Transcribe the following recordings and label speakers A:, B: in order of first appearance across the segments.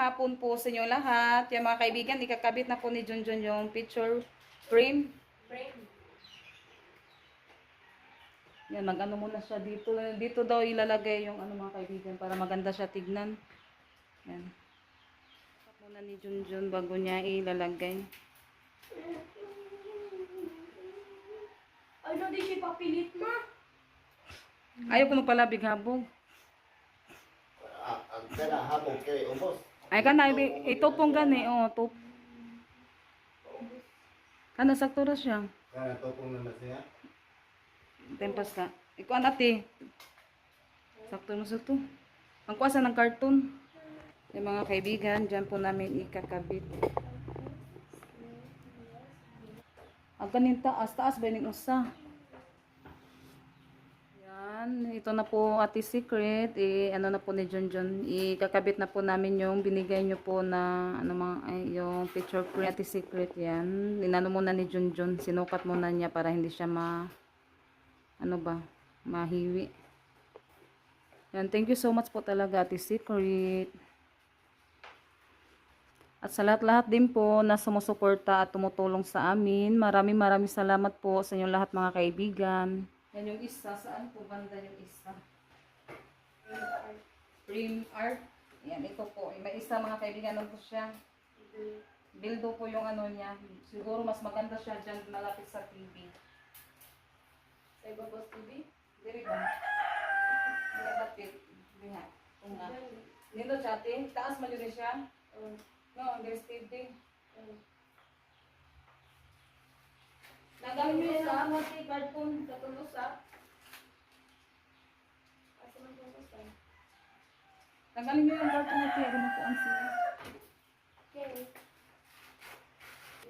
A: hapon po sa inyo lahat. Yung mga kaibigan, ikakabit na po ni Junjun yung picture frame. Yan, mag-ano muna siya dito. Dito daw ilalagay yung ano mga kaibigan para maganda siya tignan. Yan. Muna ni Junjun bago niya ilalagay.
B: Ano di siya papilit ma?
A: Ayaw ko magpalabig habog.
C: Ang kaya habog kay ubos.
A: Ay ka na, ito pong gani, oh, top. Kana, sakto na siya.
C: Kaya topong na siya.
A: Tempas ka. Ikaw ate. Sakto na sa to. Ang kuasa ng karton. Yung mga kaibigan, dyan po namin ikakabit. Ang ganin taas, taas ba yung usa? Yan, ito na po Ate Secret. Ano na po ni Junjun. Ikakabit na po namin yung binigay nyo po na ano mga, yung picture frame Ate Secret. Yan, inano muna ni Junjun. Sinukat muna niya para hindi siya mahiwi. Yan, thank you so much po talaga Ate Secret. At sa lahat-lahat din po na sumusuporta at tumutulong sa amin. Maraming salamat po sa inyong lahat mga kaibigan. Yan yung isa. Saan po banda yung isa? Frame art. Yan, ito po. May isa mga kaibigan. Ano po siya? Bildo po yung ano niya. Siguro mas maganda siya dyan malapit sa TV.
B: Sa ibabas TV?
A: Diri ba? Hindi lapit. Diha. Tunga. Nito siya, ate. Taas man yun siya. No, there's TV.
B: Nagamit nyo yung sa mga cartoon katulog sa? Asa man kung sa?
A: Tanggalin nyo yung karton natin. Ganun po ang sila.
B: Okay.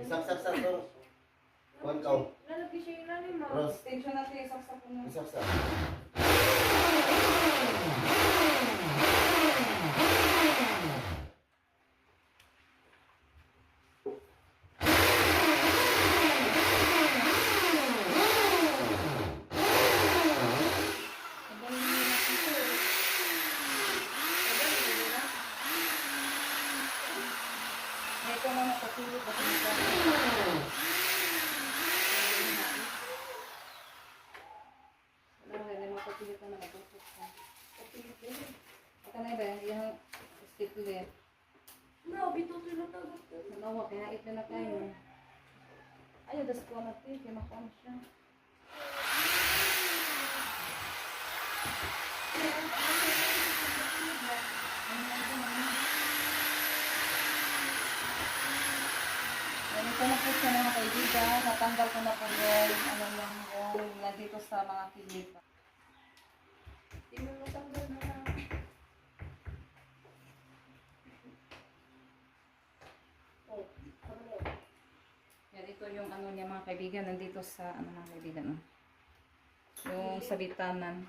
C: Isaksak to. Kuan kaw.
B: Lalagay siya yung lalim mo.
C: Cross.
A: Extension natin. Isaksak po na.
C: Isaksak.
A: Ito na napatulog. Wala na rin. Mapatulog na nakapusok ka. Ito na ba? Yung stiplet.
B: No, bito tulog tagot ko.
A: Nalawa. Kaya ito na kayo. Ayaw, das ko natin. Kaya makuha siya. Ito na po siya mga kaibigan. Natanggal ko na po yung nandito sa mga kilip.
B: Di mo matanggal na lang. Oh, ano?
A: Yan, ito yung ano niya mga kaibigan. Nandito sa ano mga kaibigan. Oh. Yung sa bitanan.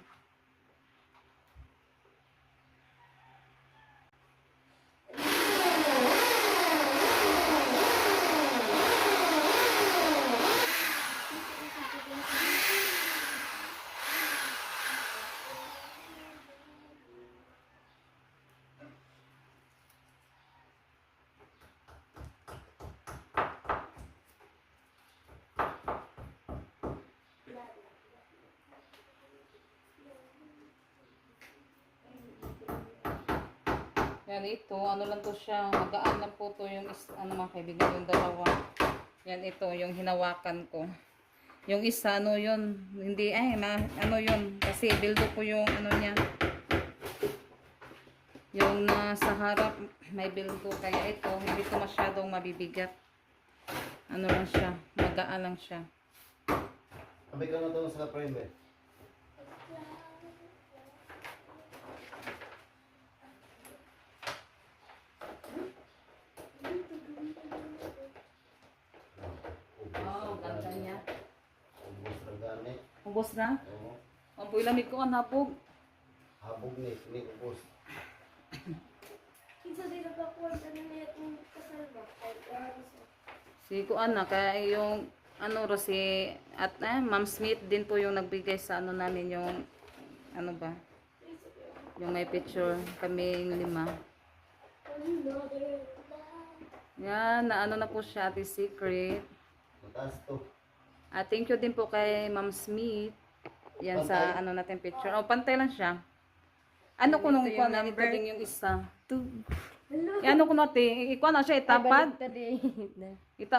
A: Yan ito, ano lang to siya, magaan lang po to yung ano mga kaibigan, yung dalawa. Yan ito, yung hinawakan ko. Yung isa, ano yun, hindi, ano yun, kasi bildo ko yung ano niya. Yung nasa harap, may bildo, kaya ito, hindi to masyadong mabibigat. Ano lang siya, magaan lang siya.
C: Abay ka na to sa frame eh.
A: Oh, ganda niya.
C: Ubos ra gani.
A: Ubos na?
C: Oo.
A: Ang puy lamig ko, anapog.
C: Habog ni ubos.
B: Kinsa di nagkakuha sa niya itong kasalba.
A: Si Kuan na, kaya yung ano ro si at Ma'am Smith din po yung nagbigay sa ano namin yung ano ba? Yung may picture kaming 5. Yan, na ano na po siya, Ate Secret.
C: Mataas to.
A: Thank you din po kay Ma'am Smith. Yan sa
C: Pantay?
A: ano natin picture. Oh, pantay lang siya. Ano ko nung ikuha na ito din yung isa. Ano ko natin, ikuha na siya itapad. Ita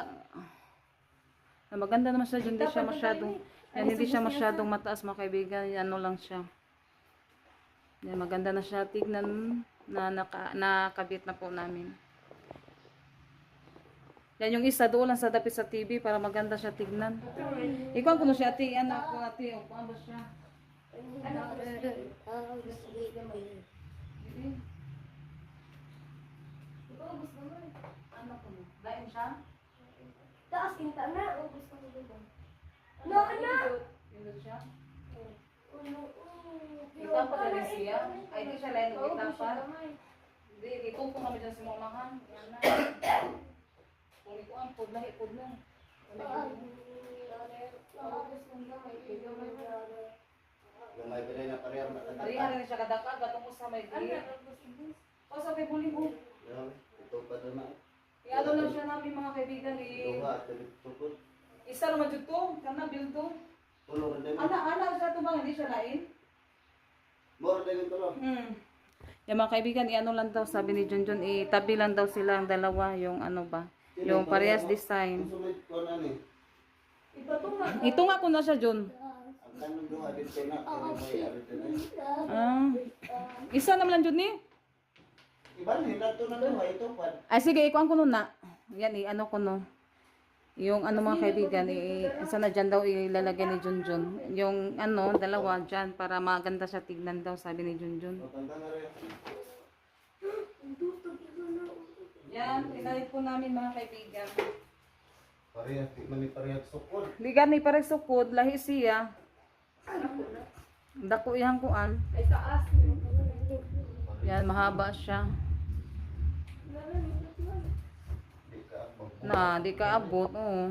A: maganda naman siya, hindi siya masyadong hindi siya masyadong mataas mga kaibigan. Ano lang siya. Yan, maganda na siya tignan na nakabit na po namin. Yan yung isa doon lang sa dapit sa TV para maganda siya tignan. Ikaw kuno siya ati, ano ko ati, o paano siya? Ano ko? Dain siya?
B: Taas kinta na. O, gusto ko dito. No, ano?
A: Pindot siya?
B: Ito
A: Ikaw pa rin siya? Ay, di siya lain ng itapan. Hindi, ito po kami dyan si mamahan. Yan na. Kung ito ang pod na, ipod na.
C: Yung may bilay na parehang nakatapad.
A: Pariha rin siya kadakag, gatong ko sa may di. O sa may buling ko.
C: Yan, ito pa doon na.
A: Ano lang siya namin mga kaibigan.
C: Luha at tukod.
A: Isa naman dito, kana bildo.
C: Tulong rin din.
A: Ana siya ito bang, hindi siya lain?
C: More din yung tulong.
A: Yung mga kaibigan, i-ano lang daw, sabi ni Junjun, itabi lang daw sila ang dalawa, yung ano ba, yung parehas design.
C: Susunod ko na ni.
A: Ito nga ko na siya, Jun.
C: Ang kanong duha dito na. Kaya may arito na.
A: Isa naman lang, Jun eh.
C: Ibalhin na ito na duha. Ito pa.
A: Ay, sige, ikuan ko nun na. Yan, ano ko no. Yung ano mga kaibigan, isa na dyan daw ilalagay ni Junjun. Yung ano, dalawa dyan, para maganda siya tignan daw, sabi ni Junjun.
C: Matanda na rin.
A: Yan, inalit po namin mga kaibigan.
C: Parehas, di man ni parehas sukod.
A: Ligan ni parang sukod, lahi siya. Dako yang kuan.
B: Ay, taas.
A: Yan, mahaba siya.
C: Di ka abang.
A: Di ka abot, oo.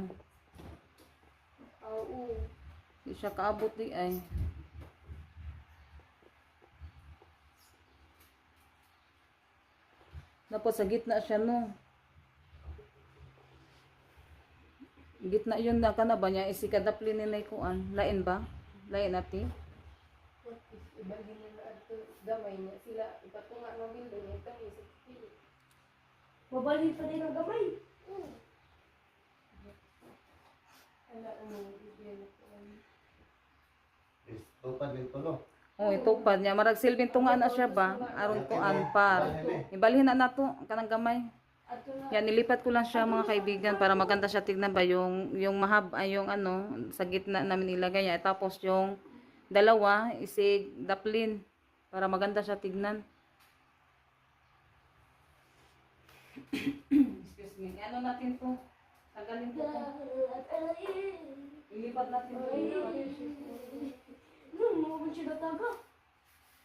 B: Oo.
A: Di siya kaabot di ay. Tapos sa gitna siya no. Gitna yun na ka na ba niya isikadaplin ni kuan. Lain ba? Lain ati?
B: Ibalik nila at gamay niya sila. Ipatunga ng bildo niya. Ito isip. Mabalhin pa din ang gamay. Ala, bibigyan ako.
C: Ito pa din tulong.
A: Oh, itupad niya. Marag silbing tunga na siya ba? Aron kuan par. Ibalhin na nato kanang gamay.
B: Ato na.
A: Yan, nilipat ko lang siya mga kaibigan para maganda siya tignan ba yung yung ano sa gitna namin ilagay niya. Tapos yung dalawa isig daplin para maganda siya tignan. Excuse me. Ano natin to? Tagalin ko to. Ilipat natin to.
B: Mga siya nataga.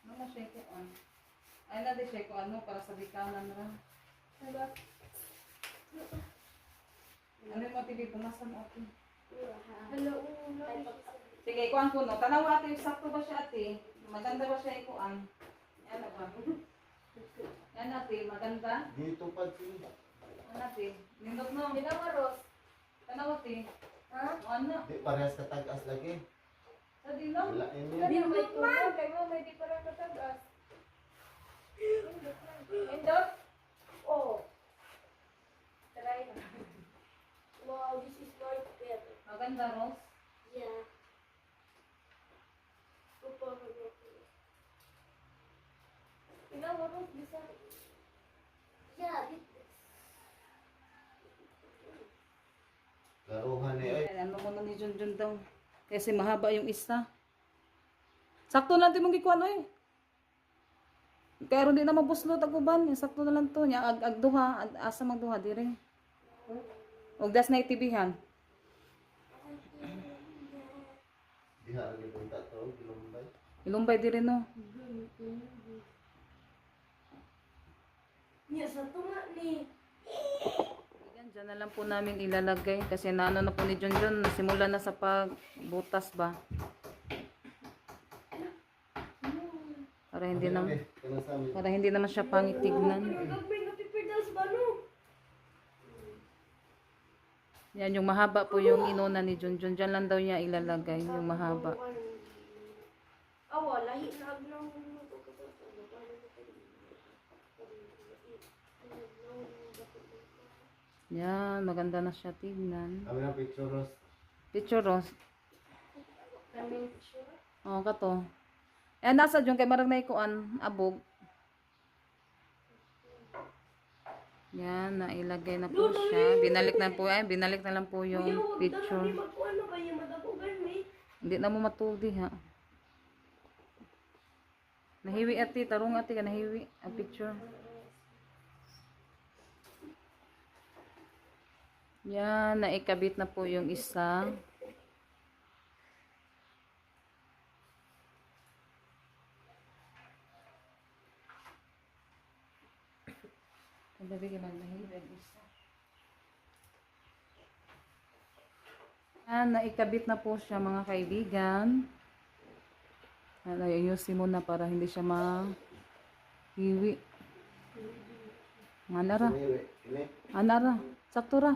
A: Ano siya ko an? Ay na di siya ko ano para sa bikanan ra. Ano yung matibig pumasan ate?
B: Hello.
A: Sige, ikuan ko no. Tanaw ate, sakto ba siya ate? Maganda ba siya ikuan? Ano ba? Yan ate, maganda.
C: Dito pa sila.
A: Ano ate? Nindot no.
B: Ros.
A: Tanaw ate.
B: Ha?
A: Ano?
C: Di parehas katagas lagi.
A: Sa dilong?
C: Wala yun
B: Hindi
C: yan.
B: may tuwa. Kaya mo may di parang katagas. Indot? Oh. Try na. Wow, this is my pet.
A: Maganda, Ros.
B: Yeah. Ikaw, Ros, bisa. Yeah,
C: Laruhan ni ay.
A: Ano mo na ni Junjun daw. Kasi mahaba yung isa. Sakto na natin mong gikuan eh. Pero di na mabuslot ang uban. Sakto na lang to. Nya agduha. Asa magduha dire. Og das na itibihan.
C: Diha lagi punta to. Gilumbay.
A: Ilumbay dire no.
B: niya sa tunga ni.
A: Yan, dyan na lang po namin ilalagay. Kasi naano na po ni Junjun. Nasimula na sa pagbutas ba. Para hindi naman siya pangit tignan.
B: Gagawin na tipid
A: Yan, yung mahaba po yung inuna ni Junjun. Diyan lang daw niya ilalagay, yung mahaba.
B: Awa, lahi na agnaw.
A: Yan, maganda na siya tignan.
C: Kami ng picture, Ross.
A: Picture, Ross.
B: Kaming sure.
A: Oo, kato. Eh, nasa dyan kay marang naikuan, abog. Yan, nailagay na po siya. Binalik na po, binalik na lang po yung picture.
B: Ano ba yung madapugan may?
A: Hindi na mo matuldi, ha. Nahiwi ati, tarong ati ka, nahiwi ang picture. Yan, naikabit na po yung isa. Yan, naikabit na po siya mga kaibigan. Ayusin mo na para hindi siya mahiwi. Anara.
C: Ini.
A: Anara. Sakto ra.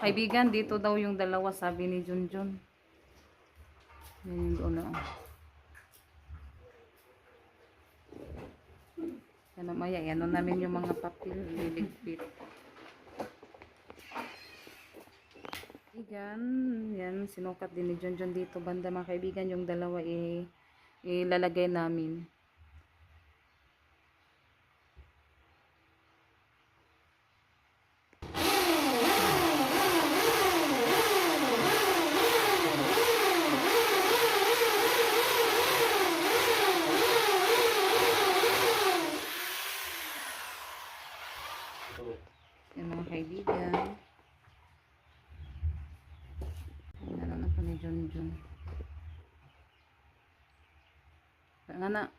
A: Kaibigan, dito daw yung dalawa, sabi ni Junjun. Yan yung doon na. Yan na maya, yan namin yung mga papel, liligpit. Kaibigan, yan, sinukat din ni Junjun dito, banda mga kaibigan, yung dalawa ilalagay namin. Yan mga kaibigan. Ano na po ni Junjun. Nga na.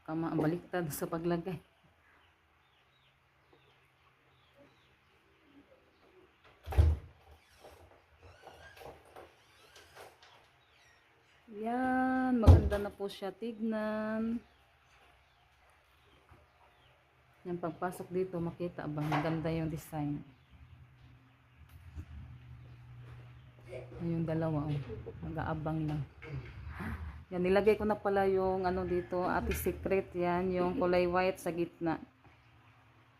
A: Kama baliktad sa paglagay. Yan, maganda na po siya tignan. Yung pagpasok dito, makita ba? Maganda yung design. Yung dalawa, oh. Mag-aabang lang. Yan, nilagay ko na pala yung ano dito, Ate Secret. Yan, yung kulay white sa gitna.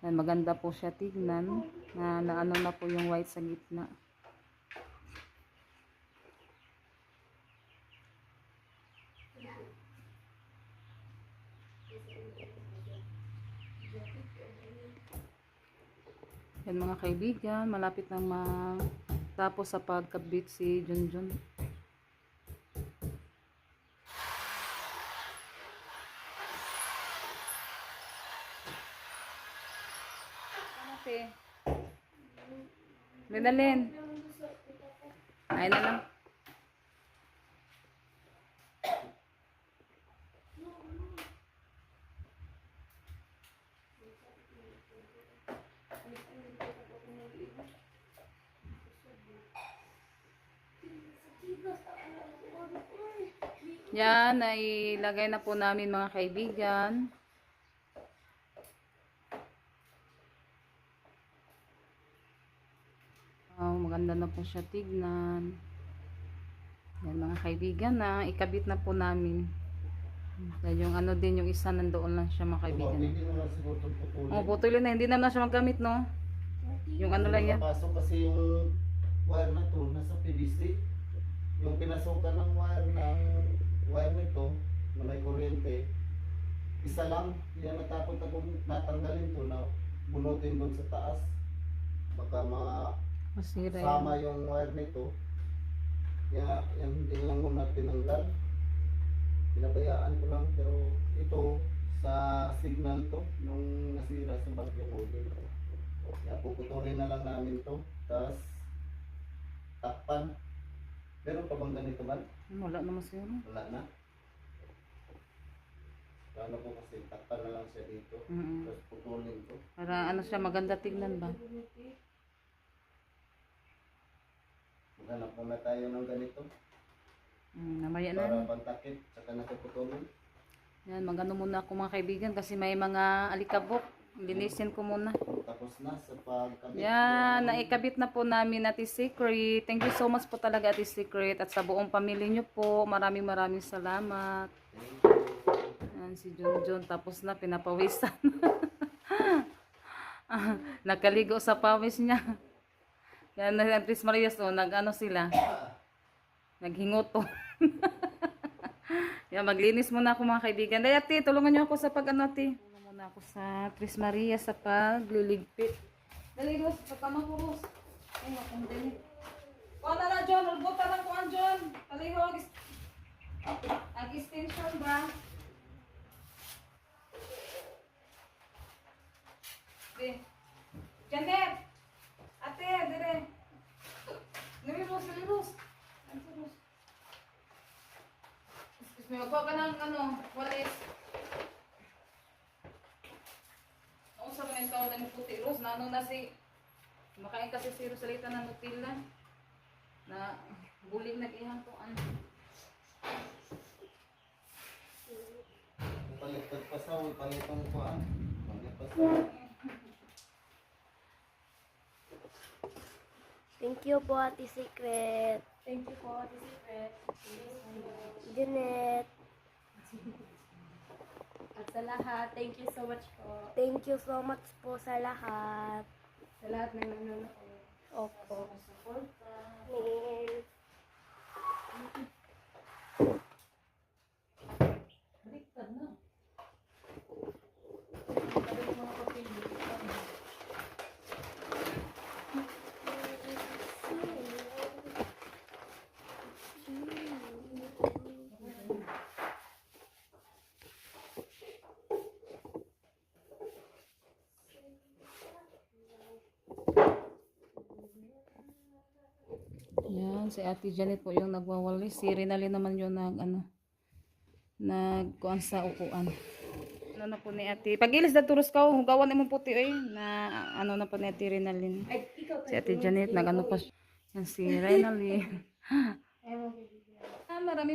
A: Yan, maganda po siya tignan. Na ano na po yung white sa gitna. Yan mga kaibigan, malapit na matapos sa pagkabit si Junjun. Ate. Linalin. Ay na lang. Yan, nailagay na po namin mga kaibigan. Oh, maganda na po siya tignan. Yan mga kaibigan na ikabit na po namin. Yan yung ano din, yung isa nandoon lang siya mga kaibigan.
C: Hindi mo lang siguro itong putulin.
A: Oh, putulin na, hindi naman siya magamit, no? Yung ano lang yan.
C: Napasok kasi yung wire na to, nasa PVC. Yung pinasukan ng wire nito, na may kuryente, isa lang, yan natapot akong natanggalin to na bunutin doon sa taas. Baka
A: Masira yan.
C: sama yung wire nito. Yan hindi lang muna tinanggal. Pinabayaan ko lang, pero ito sa signal to, nung nasira sa bagyo ko. Kaya puputulin na lang namin to, tapos takpan. Meron pa bang ganito ba?
A: Wala naman siya.
C: Wala na. Paano ko kasi takpan na lang siya dito, tapos putulin ko.
A: Para ano siya, maganda tignan ba?
C: Maghanap muna tayo ng ganito.
A: Namaya
C: para
A: na.
C: pantakip saka nakaputulong.
A: Yan, magano muna ako mga kaibigan kasi may mga alikabok. Linisin ko muna.
C: Tapos na sa pagkabit.
A: Yan, naikabit na po namin Ate Secret. Thank you so much po talaga Ate Secret at sa buong pamilya nyo po. Maraming salamat.
C: Thank you.
A: Yan, si Junjun. Tapos na, pinapawisan. Nakaligo sa pawis niya. Yan, Tris Marias, oh, nag-ano sila. Naghingoto. Yan, maglinis muna ako mga kaibigan. Dahil ate, tulungan niyo ako sa pag-ano ate. Tulungan muna ako sa Tris Maria sa pagliligpit. Dali, Ros. Pagkama ko, Ros. Ay, akong dali. Kuha na na, John. Ulbutan lang kuhan, John. Taliho. Ag-extension ba? Di. Janet! Ate, dire. Dali, Ros. Dali, Ros. Ante, Ros. Excuse me, magkuha ka ng walis. Ako sa mga taon na yung puti, Ros. Na na si... Makain kasi si Rosalita ng Nutella. Na buling nag-ihang to.
C: Palitag pasaw, palitong kuan. Palitag.
B: Thank you po, Ate Secret.
A: Thank you po, Ate Secret.
B: Janet.
D: At sa lahat, thank you so much po.
B: Thank you so much po sa lahat.
D: Sa lahat ng nanonood.
B: Opo.
A: Suporta.
B: Mail.
A: Baliktad na. Yan, si Ate Janet po yung nagwawalis. Si Rinalyn naman yung nagkuan sa upuan. Ano na po ni Ate. Pag-ilis na turos ka, hugawan mo puti na ano na po ni Ate Rinalyn.
D: Ay, ikaw
A: Si Ate Janet, nag-ano pa siya. Yan si Rinalyn.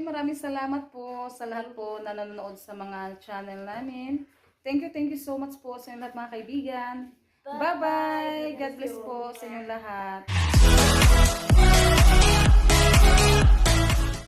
A: Maraming salamat po sa lahat po na nanonood sa mga channel namin. Thank you so much po sa lahat mga kaibigan. Bye-bye! God bless po sa inyong lahat.